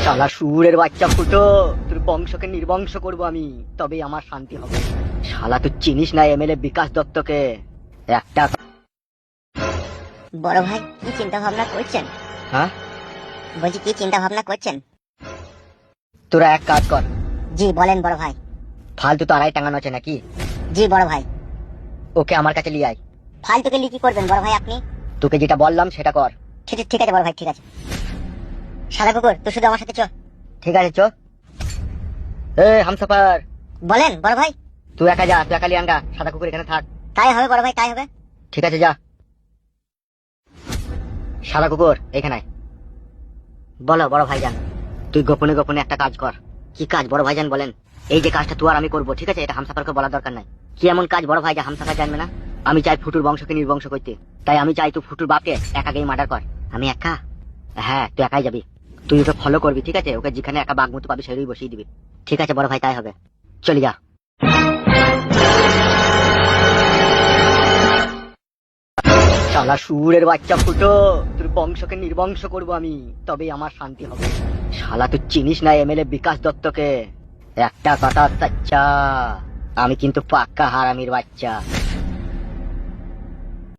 শালা শুয়োরের বাচ্চা ফুটো, তোর বংশকে নির্বংশ করব আমি, তবেই আমার শান্তি হবে। শালা তুই চিনিস না এমএলএ বিকাশ দত্তকে? একটা বড় ভাই কি চিন্তা ভাবনা করছেন? হ্যাঁ, বলছি কি চিন্তা ভাবনা করছেন? তোরা এক কাজ কর, জি বলেন বড় ভাই। ফালতু তারাই টাঙানো আছে নাকি? জি বড় ভাই। ওকে আমার কাছে নিয়ে আয়। ফালতুকে লিখি করবেন বড় ভাই আপনি? তোকে যেটা বললাম সেটা কর। ঠিক আছে বড় ভাই, ঠিক আছে। সাদা কুকুর তুই শুধু আমার সাথে চল। ঠিক আছে চো। এ হামসাফার, বলেন বড় ভাই। তুই একা যা, তুই একা লিয়াঙ্গা, সাদা কুকুর এখানে থাক। তাই হবে বড় ভাই, তাই হবে। ঠিক আছে যা। সাদা কুকুর এখানে আয়। বলো বড় ভাইজান। তুই গোপনে গোপনে একটা কাজ কর। কি কাজ বড় ভাইজান বলেন? এই যে কাজটা তুই আর আমি করবো, ঠিক আছে? এটা হামসাফারকে বলার দরকার নাই। কি এমন কাজ বড় ভাই যা হামসাফার জানবে না? আমি চাই ফুটুর বংশকে নির্বংশ করতে, তাই আমি চাই তুই ফুটুর বাপকে একা গিয়ে মার্ডার কর। আমি একা? হ্যাঁ তুই একাই যাবি। তুই ওকে ফলো করবি, ঠিক আছে? ওকে যেখানে একা বাঘমতো পাবি সেটাই বসিয়ে দিবি। ঠিক আছে বড় ভাই, তাই হবে। চলে যা। শালা শুয়োরের বাচ্চা ফুটো, তোর বংশকে নির্বংশ করব আমি, তবেই আমার শান্তি হবে। শালা তুই চিনিস না এমএলএ বিকাশ দত্তকে? একটা কথা, চাচ্চা, আমি কিন্তু পাক্কা হারামির বাচ্চা।